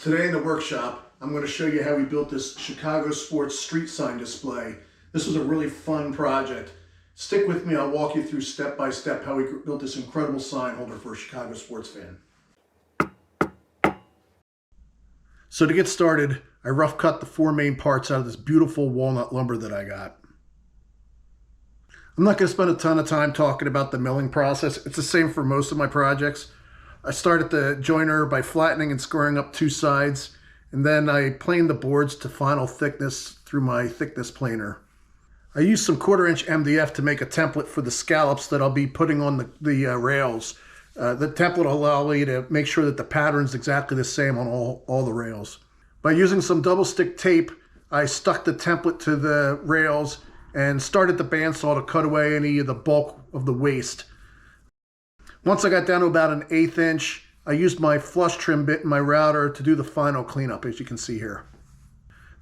Today in the workshop, I'm going to show you how we built this Chicago sports street sign display. This was a really fun project. Stick with me, I'll walk you through step by step how we built this incredible sign holder for a Chicago sports fan. So to get started, I rough cut the four main parts out of this beautiful walnut lumber that I got. I'm not going to spend a ton of time talking about the milling process. It's the same for most of my projects. I start at the joiner by flattening and squaring up two sides, and then I plane the boards to final thickness through my thickness planer. I use some 1/4 inch MDF to make a template for the scallops that I'll be putting on the rails. The template will allow me to make sure that the pattern is exactly the same on all the rails. By using some double stick tape, I stuck the template to the rails and started the bandsaw to cut away any of the bulk of the waste. Once I got down to about 1/8 inch, I used my flush trim bit in my router to do the final cleanup, as you can see here.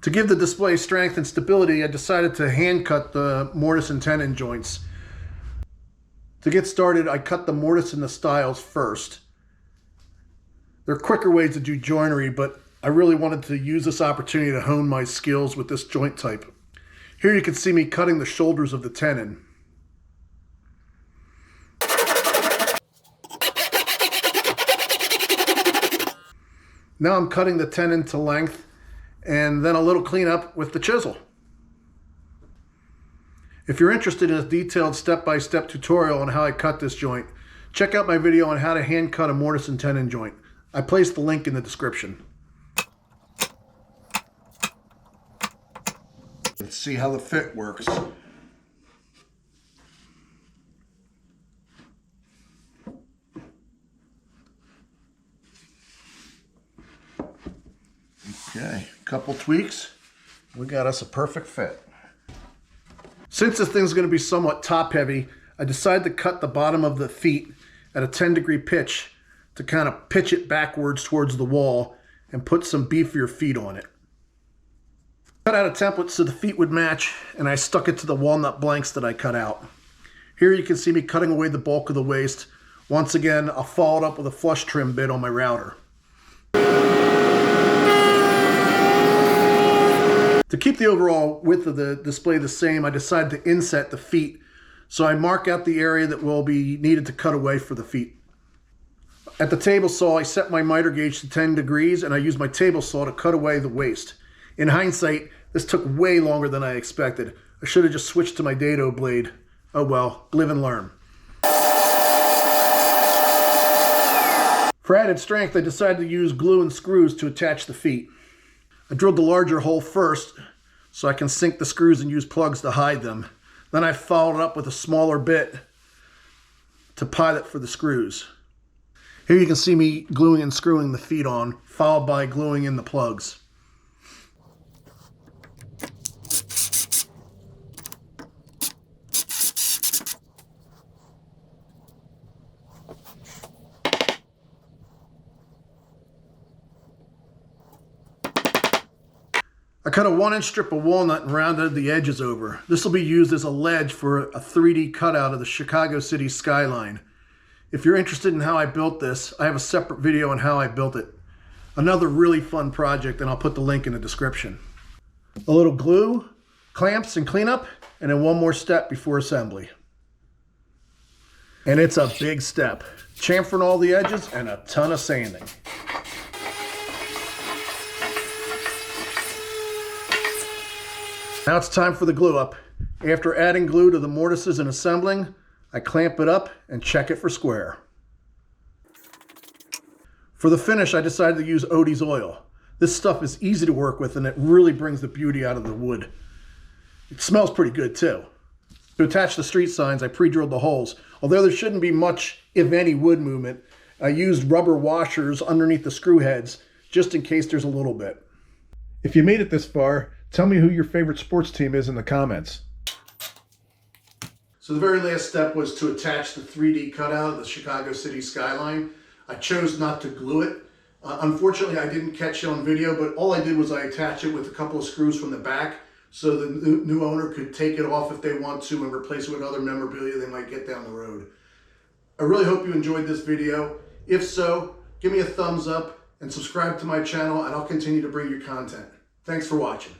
To give the display strength and stability, I decided to hand cut the mortise and tenon joints. To get started, I cut the mortise and the stiles first. There are quicker ways to do joinery, but I really wanted to use this opportunity to hone my skills with this joint type. Here you can see me cutting the shoulders of the tenon. Now I'm cutting the tenon to length and then a little cleanup with the chisel. If you're interested in a detailed step-by-step tutorial on how I cut this joint, check out my video on how to hand cut a mortise and tenon joint. I placed the link in the description. Let's see how the fit works. Okay, couple tweaks, we got us a perfect fit. Since this thing's going to be somewhat top heavy, I decided to cut the bottom of the feet at a 10-degree pitch to kind of pitch it backwards towards the wall and put some beefier feet on it. Cut out a template so the feet would match, and I stuck it to the walnut blanks that I cut out. Here you can see me cutting away the bulk of the waste. Once again, I'll follow it up with a flush trim bit on my router. To keep the overall width of the display the same, I decided to inset the feet, so I mark out the area that will be needed to cut away for the feet. At the table saw, I set my miter gauge to 10 degrees, and I used my table saw to cut away the waste. In hindsight, this took way longer than I expected. I should have just switched to my dado blade. Oh well, live and learn. For added strength, I decided to use glue and screws to attach the feet. I drilled the larger hole first so I can sink the screws and use plugs to hide them. Then I followed it up with a smaller bit to pilot for the screws. Here you can see me gluing and screwing the feet on, followed by gluing in the plugs. I cut a 1-inch strip of walnut and rounded the edges over. This will be used as a ledge for a 3D cutout of the Chicago city skyline. If you're interested in how I built this, I have a separate video on how I built it. Another really fun project, and I'll put the link in the description. A little glue, clamps and cleanup, and then one more step before assembly. And it's a big step. Chamfering all the edges and a ton of sanding. Now it's time for the glue up. After adding glue to the mortises and assembling, I clamp it up and check it for square. For the finish, I decided to use Odie's oil. This stuff is easy to work with and it really brings the beauty out of the wood. It smells pretty good too. To attach the street signs, I pre-drilled the holes. Although there shouldn't be much, if any, wood movement, I used rubber washers underneath the screw heads just in case there's a little bit. If you made it this far, tell me who your favorite sports team is in the comments. So the very last step was to attach the 3D cutout of the Chicago city skyline. I chose not to glue it. Unfortunately, I didn't catch it on video, but all I did was I attached it with a couple of screws from the back so the new owner could take it off if they want to and replace it with other memorabilia they might get down the road. I really hope you enjoyed this video. If so, give me a thumbs up and subscribe to my channel, and I'll continue to bring you content. Thanks for watching.